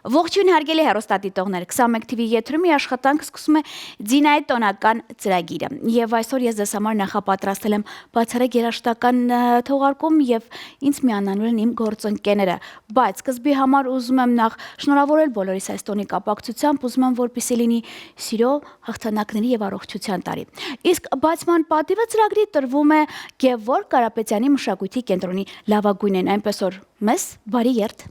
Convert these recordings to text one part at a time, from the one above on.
Ողջույն հարգելի հեռուստադիտողներ, 21 TV եթերում աշխատանք սկսում է Ձինայի տոնական ծրագիրը եւ այսօր ես ձեզ համար նախապատրաստել եմ բացառիկ երաժշտական թողարկում եւ ինձ միանալու են իմ գործընկերները, բայց սկզբի համար ուզում եմ նախ շնորհավորել բոլորիս այս տոնի կապակցությամբ, ուզում եմ որպեսզի լինի սիրո, հաղթանակների եւ առողջության տարի։ Իսկ բացման պատիվը ծրագրի տրվում է Գևորգ Կարապետյանի մշակույթի կենտրոնի լավագույնն, այնպես որ մեզ բարի երթ։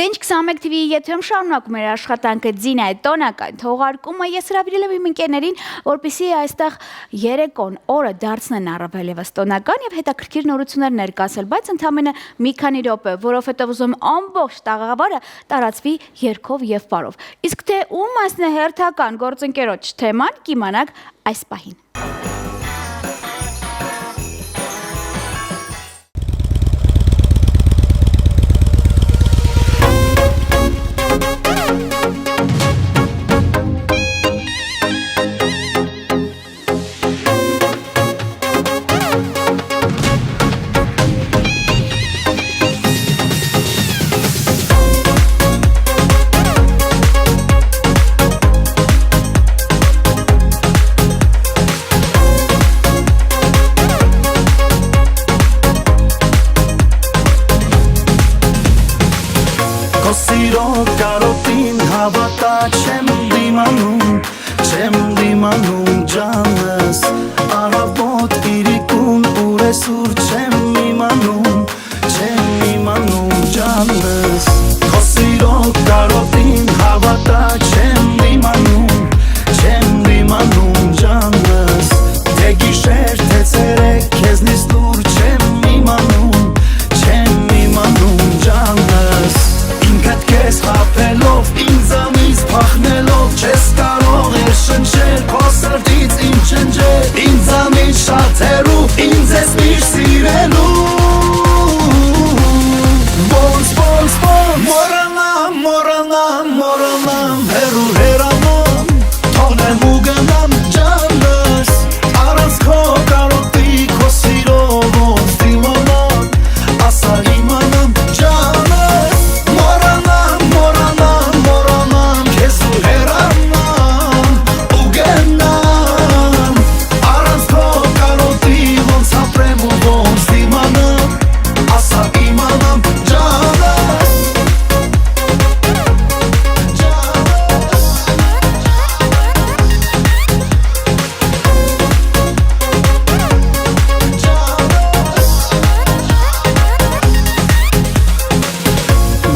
Դենջ 21 TV-ի եթերում շարունակում էր աշխատանքը Ձինայի տոնական թողարկումը։ Ես հրավիրել եմ իմ ընկերներին, որպեսզի այստեղ երեկոն օրը դարձնեն առավել ևս տոնական եւ հետաքրքիր նորություններ ներկայացնել, բայց ընդամենը մի քանի րոպե, որովհետեւ ուզում ամբողջ տաղավարը տարածվի երգով եւ պարով։ Իսկ թե ում մասն է հերթական գործընկերոջ թեման, կիմանաք այս պահին։ Սիրո կարոտին հավատա չեմ դիմանում ջանս Արավոտ իրիկուն ուրեսուր չեմ իմանում ջանս Քո սիրո կարոտին հավատա չեմ դիմանում ջանս Թե գիշեր թե ցերեկ քեզնից դուր չեմ իմանում ջանս Ինքդ քեզ խաբելով, ինձանից փախնելով Չես կարող էր շնչել, քո սրտից իմ չնջել Ինձանից շատ հեռու, ինձ ես միշտ սիրելու Ոնց, մոռանամ, հեռու հեռանամ Թողնեմ ու գնամ ջանս Առանց քո կարոտի, քո սիրո ոնց դիմանամ Ասա իմանամ ջանս Մոռանամ, քեզ ու հեռանամ ու գնամ Առանց քո կարոտի ոնց ապրեմ ու ոնց դիմանամ Ասա իմանամ ջանս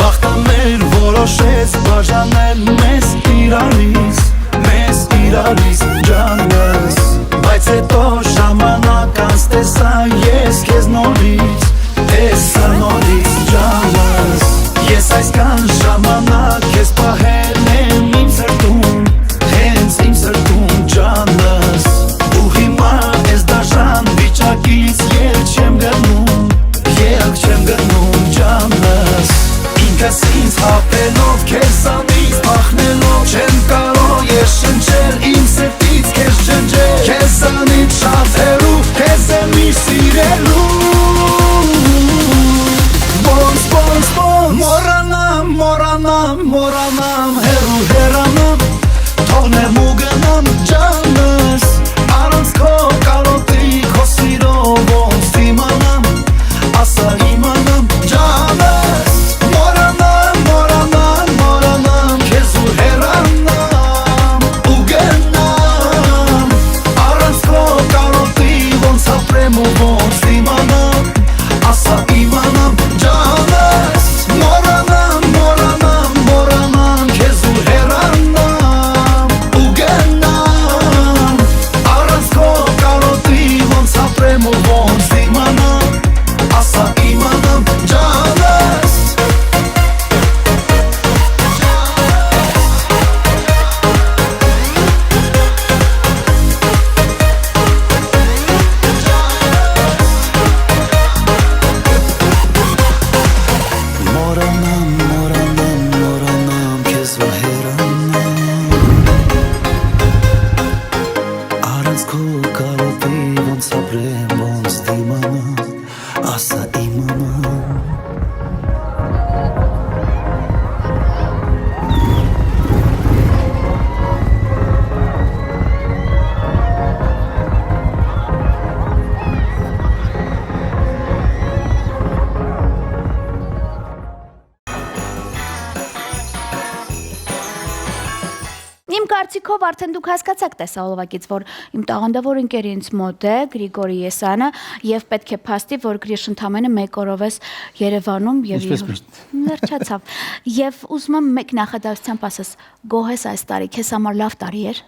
Բախտամեր որոշեց բաժանել մեզ իրարից ջանս Բայց հետո ժամանակ անց տեսա ես քեզ նորից ջանս Ես այսքան ժամանակ քեզ պահել եմ իմ սրտում Հենց իմ սրտում ջանս Ու հիմա ես դաժան վիճակից ելք չեմ գնում ջանս Ինքս ինձ հապելով, քեզանից փախնելով Չեմ կարող ես շնչել, իմ սրտից քեզ ջնջել Քեզանից շատ հեռու, քեզ եմ միշտ սիրելու Ոնց, մոռանամ, հեռու հեռանամ Թողնեմ ու գնամ ջանս Առանց քո կարոտի, քո սիրո ոնց դիմանամ Ասա իմանամ ջանս Մոռանամ, քեզ ու հեռանամ ու գնամ Առանց քո կարոտի ոնց ապրեմ ու ոնց դիմանամ Ասա իմանամ ջանս Մոռանամ, քեզ ու հեռանամ ու գնամ Առանց քո կարոտի ոնց ապրեմ ու ոնց դիմանամ Ասա իմանամ ջանս Մոռանամ, քեզ ու հեռանամ Առանց քո կարոտի ոնց ապրեմ, ոնց դիմանամ Ասա իմանամ Իմ կարծիքով արդեն դուք հասկացաք տեսահոլովակից, որ իմ տաղանդավոր ընկերը ինձ մոտ է, Գրիգորի Եսյանը, եւ պետք է փաստի, որ Գրիշ ընդամենը 1 օրով ես Երևանում եւ վերջացավ։ Եվ ուզում եմ մեկ նախադասությամբ ասես, գոհ ես այս տարի, քեզ համար լավ տարի էր։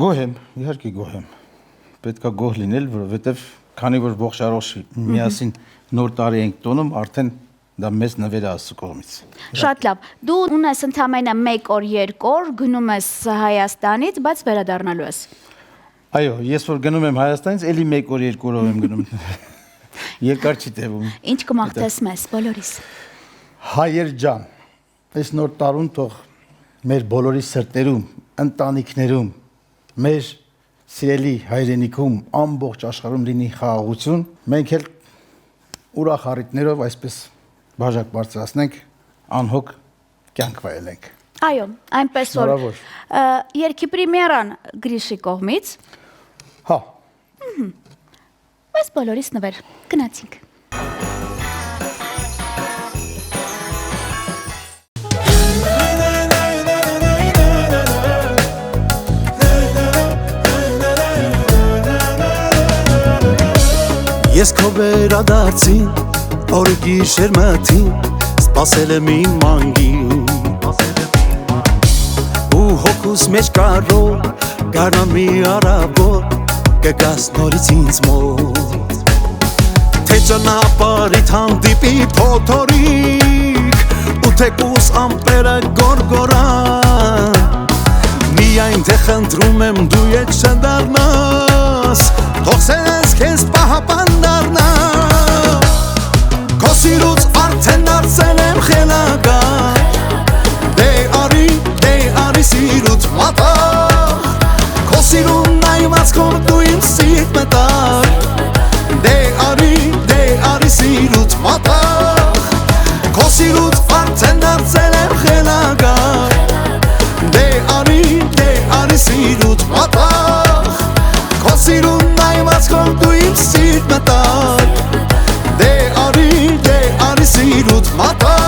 Գոհ եմ, իհարկե գոհ եմ։ Պետք է գոհ լինել, որովհետեւ քանի որ ողջ առողջ միասին նոր տարի ենք տոնում, արդեն դա մեծ նվեր է Աստծո կողմից։ Շատ լավ։ Դու ունես ընդամենը 1 օր, 2 օր, գնում ես Հայաստանից, բայց վերադառնալու ես։ Այո, ես որ գնում եմ Հայաստանից, էլի 1 օր, 2 օրով եմ գնում։ Երկար չի տևում։ Ինչ կմաղթես մեզ բոլորիս։ Հայեր ջան, այս նոր տարուն թող մեր բոլորի սրտերում, ընտանիքներում, մեր սիրելի հայրենիքում ամբողջ աշխարհում լինի խաղաղություն։ Մենք էլ ուրախ առիթներով այսպես բաժակ բարձրացնենք, անհոգ կյանք վայելենք։ Այո, այնպես որ երկի պրեմիերան Գրիշի կողմից։ Հա։ Բայց բոլորիս նվեր, գնացինք։ Ես քո վերադարձին, օրը գիշեր մթին, սպասել եմ իմ մանգին ու հոգուս մեջ կարոր, գարնան մի առավոտ, կգաս նորից ինձ մոտ թե ճանապարհիդ հանդիպի փոթորիկ ու թեկուս ամպերը գորգորան միայն թե խնդրում եմ դու ետ չդառնաս թող սենես քեզ պահապան դառնա քո սիրուց արդեն դարձել եմ խելագար դե արի սիրուց մատաղ քո սիրուն նայված քով դու իմ սիրտ մտար դե արի սիրուց մատաղ քո սիրուց արդեն դարձել եմ խելագար դե արի սիրուց մատաղ քո սիրուն նայված քով դու իմ սիրտ մտար դե արի սիրուց մատաղ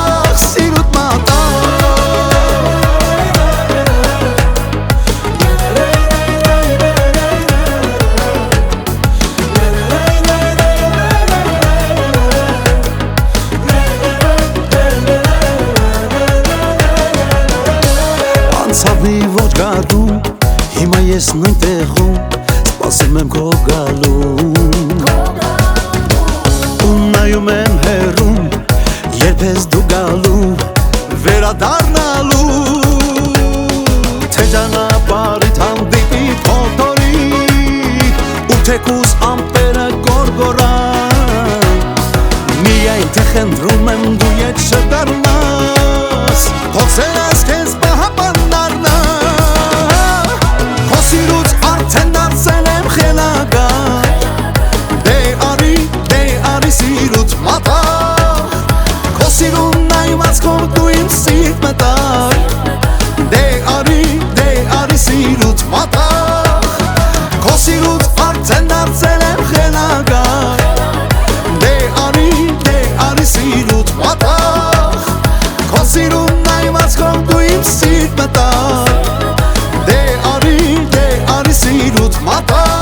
Անցավի ոչ գարդում, հիմա ես նույն տեղում, սպասում եմ քո գալուն ու նայում եմ հեռում, երբ ես դու գալու, վերադառնալու թե ճանապարհիդ հանդիպի փոթորիկ ու թեկուս ամպերը գորգորան միայն թե խնդրում եմ դու ետ չդառնաս թող սենես քեզ պահապան դառնա քո սիրուց արդեն դարձել եմ խելագար դե արի սիրուց մատաղ քո սիրուն նայված քով դու իմ սիրտ մտար դե արի սիրուց մատաղ քո սիրուց արդեն դարձել եմ խելագար դե արի սիրուց մատաղ քո սիրուն նայված քով դու իմ սիրտ մտար դե արի սիրուց մատաղ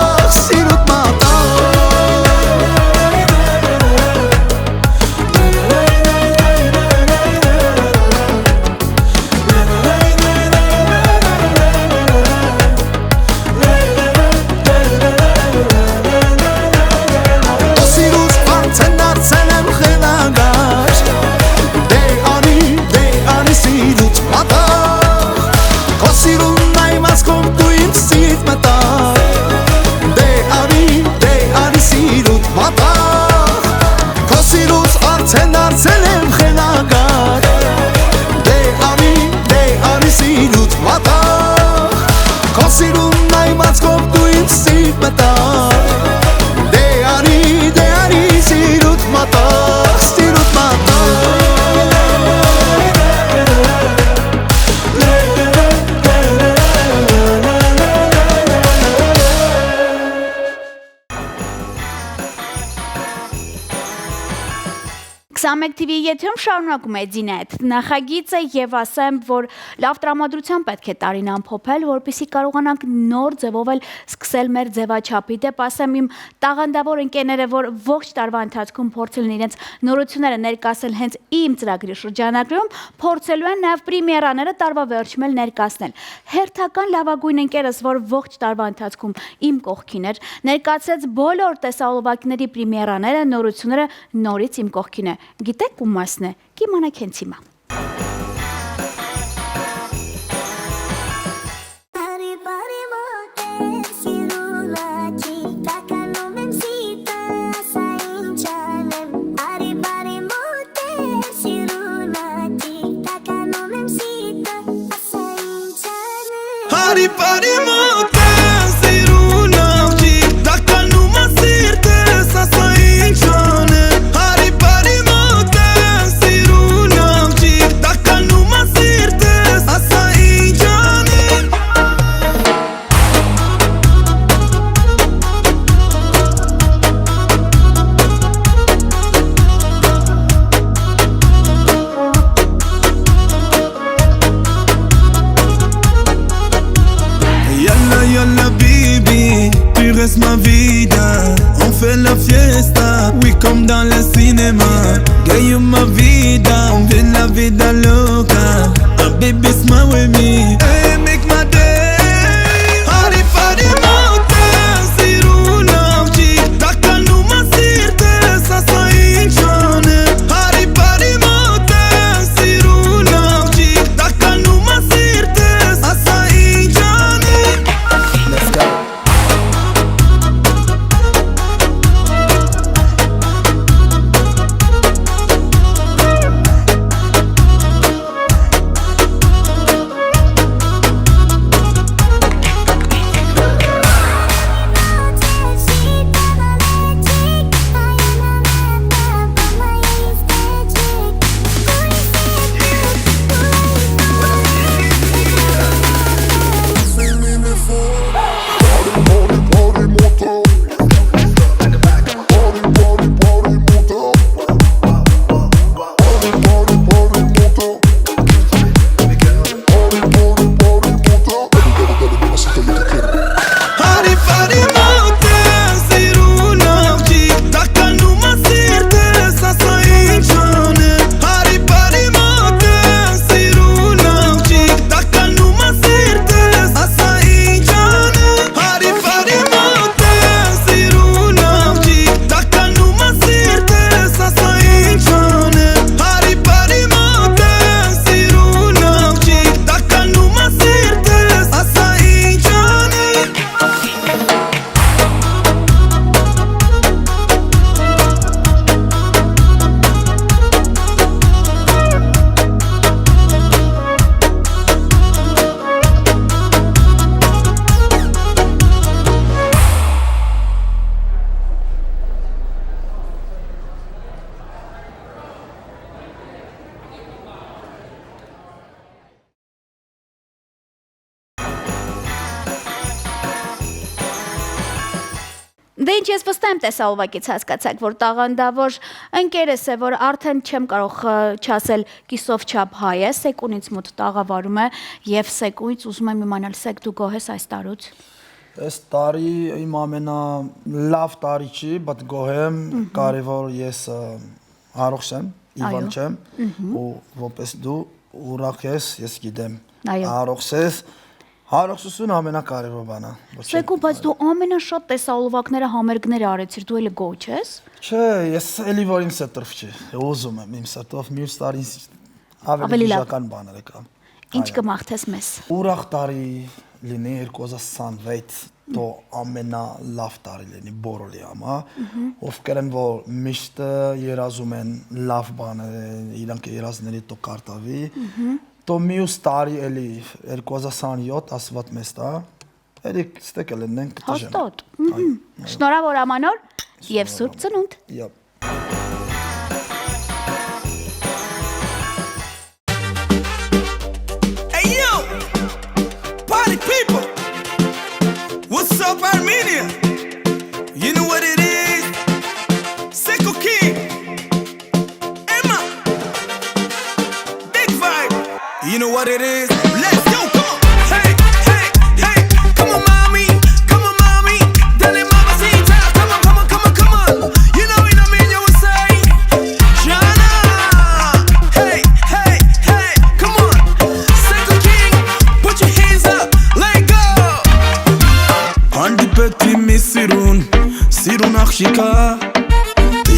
21 TV եթերում շարունակում է Ձինայդ նախագիծը եւ ասեմ, որ լավ տրամադրության պետք է տարին ամփոփել, որպեսզի կարողանանք նոր ձևով էլ սկսել մեր ձևաչափի դեպ, ասեմ իմ տաղանդավոր ընկերները, որ ողջ տարվա ընթացքում փորձել են իրենց նորությունները ներկայացնել հենց իմ ծրագրի շրջանակներում, փորձելու են նաեւ պրեմիերաները տարվա վերջում էլ ներկայացնել։ Հերթական լավագույն ընկերս, որ ողջ տարվա ընթացքում իմ կողքին էր, ներկայացրեց բոլոր տեսահոլովակների պրեմիերաները, նորությունները նորից իմ կողքին է։ Գիտեք ում մասն է, կիմանաք հենց հիմա։ Hari pari mote sirunavji takanuma sirte sasainchane Hari pari mote sirunavji takanuma sirte sasainchane Yalla baby, tu restes ma vida. On fait la fiesta, oui comme dans le cinéma. Gagne ma vida, on vit la vida loca. Baby smile with me, hey make my day. Hari pari mote sirunavji takanuma sirte sasainchane. Hari pari mote sirunavji takanuma sirte sasainchane. Let's go. Դե ինչ ես վստահ եմ տեսահոլովակից հասկացաք, որ տաղանդավոր ընկերս է, որ արդեն չեմ կարող չասել կիսով չափ հայ է, Սեկունից մոտ տաղավարում է եւ Սեկունից ուզում եմ իմանալ Սեք դու գոհ ես այս տարուց։ Այս տարի իմ ամենալավ տարի չի, բայց գոհ եմ, կարևոր ես առողջ եմ, իվան չեմ, ու որպես դու ուրախ ես գիտեմ, առողջ ես, առողջությունը ամենակարևոր բանը։ Սեկու, բայց դու ամենաշատ տեսահոլովակները համերգները արեցիր, դու էլի գոհ ես։ Չէ, ես էլի որ իմ սրտով չի, ուզում եմ իմ սրտով մյուս տարին ավելի բաժական բաներ եկան։ Ինչ կմաղթես մեզ։ Ուրախ տարի լինի 2026, դու ամենալավ տարի լինի բոլորի համար, ովքեր են որ միշտ երազում են լավ բաներ, իրանք երազների տո կարտավի, դու մյուս տարի էլի 2027 ասված մեզ տա, էլի ստեկ էլ ենք տժեմ։ Հաստատ։ Շնորհավոր ամանոր եւ Սուրբ Ծնունդ։ What's up, Armenia? You know what it is? Seko King.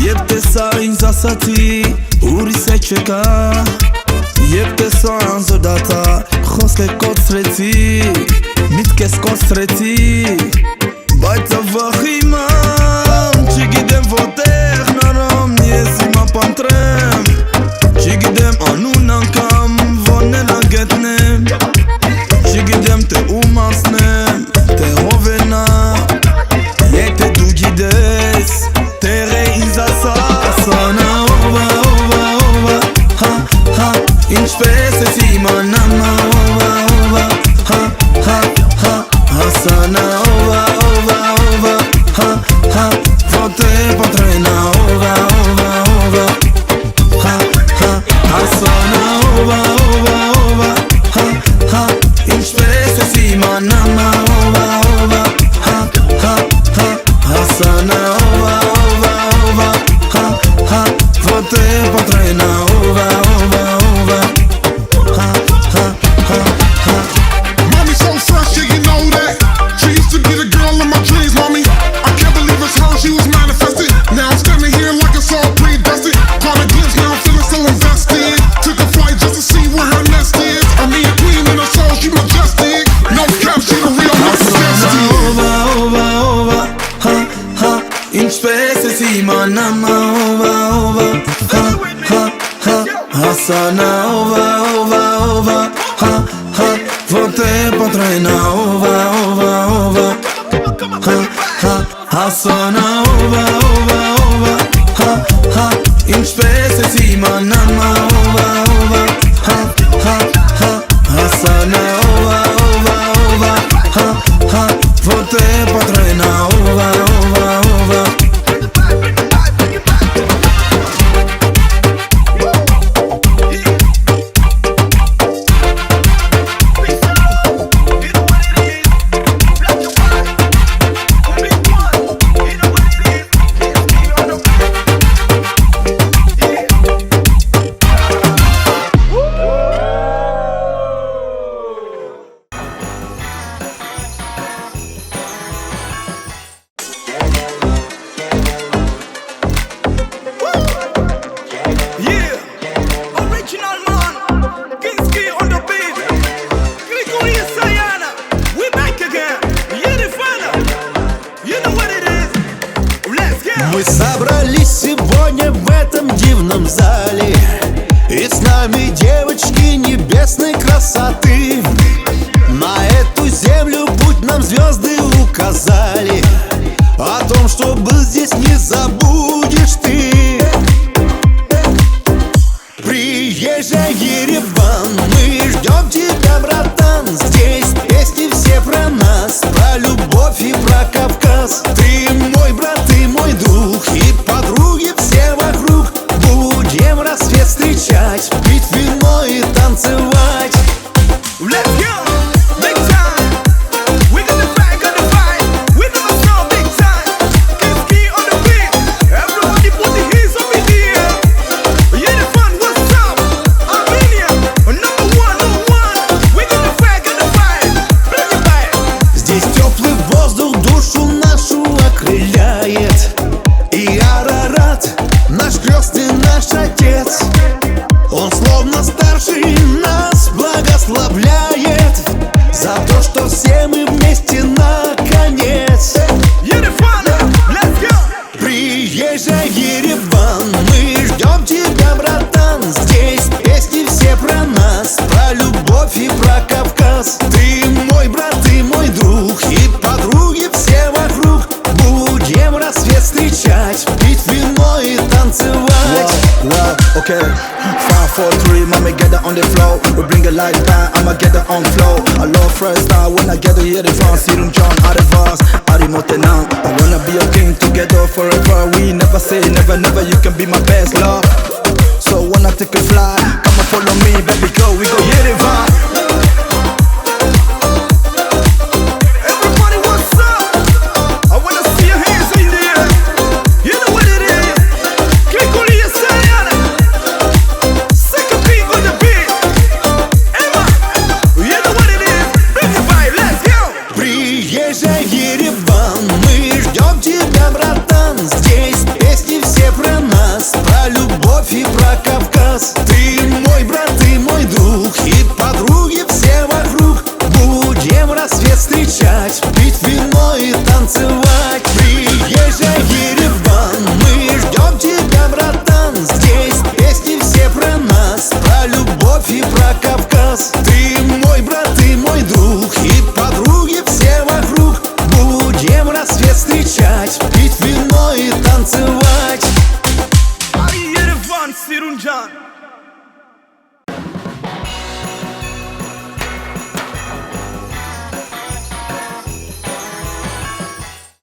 Երբ տեսա ինձ ասացի ուրիշ է չկա Երբ տեսա անզորդատա խոսք է կոցրեցի Միտքես կոցրեցի Բայց ավախ իմամ Չգիտեմ ոտեղ նարամ Ես իմա պանտրեմ Չգիտեմ անուն անգամ Ոնել ագետնեմ Չգիտեմ թե ում ասնեմ Թե ով է նա Եթե դու գիտես Տեղ է ինձ ասա Ասանա ովա ովա ովա Հա հա Ինչպես ես իմանամ ովա ովա Հա հա հա Ասանա ովա ովա ովա Հա հա Ոտե պատրենա ովա ովա ովա Հա հա Ասանա ովա ովա ովա Հա հա Ինչպես ես իմանամ ովա ովա Հա հա հա Ասանա ովա ովա ովա Հա հա Ոտե պատրենա ովա ովա ովա Հա հա հա հա Mommy so fresh, yeah, you know that. She used to be the girl in my dreams, mommy. I can't believe it's her, she was manifested. Now I'm standing here like it's all predestined. Caught a glimpse, now I'm feeling so invested. Took a flight just to see where her nest is. I mean, a queen in her soul, she majestic. No cap, she the real Ասանա Mrs. ովա ովա ովա Հա հա Ինչպես ես իմանամ ովա ովա Հա հա հա Ասանա ովա ովա ովա Հա հա Ոտե պատրենա ովա ովա ովա Հա հա Ասանա ովա ովա ովա Հա հա Ինչպես ես իմանամ ովա ովա Հա հա հա Ասանա ովա ովա ովա Հա հա Ոտե պատրենա ովա ովա ովա Yeah, original man, Kinski on the beat, Grigory Sayana, we back again, yeah the final, you know what it is, let's go. Мы собрались сегодня в этом дивном зале, и с нами девочки небесной красоты. На эту землю путь нам звезды указали, о том, что был здесь, не забудешь ты. Приезжай, Ереван, мы ждем тебя, братан. Здесь песни все про нас, про любовь и про Кавказ. Ты мой брат, ты мой друг, и подруги все вокруг. Будем рассвет встречать, пить вино и танцевать. Let's go, big time, we got the bag, got the vibe, we never saw big time, Kinski on the beat, everybody put the hands up in the air, yeah the fun, what's up, Armenia, number one, we got the bag, got the vibe, bring it back. Здесь теплый воздух душу нашу окрыляет, и Арарат, наш крестный, наш отец. Он словно старший нас благословляет за то, что все мы вместе наконец. Let's go! Приезжай, Ереван, мы ждем тебя, братан. Здесь песни все про нас, про любовь и про Кавказ. Ты мой брат, ты мой друг, и подруги все вокруг. Будем рассвет встречать, пить вино и танцевать. Wow, okay. 5, 4, 3, mommy get it on the floor. We bring it like that, I'ma get it on flow. I love first time when I get to hear the fun. See them John out of us, Arimotenang. I wanna be a king together forever. We never say never, never. You can be my best love. So when I take a fly, come and follow me, baby, go, we go.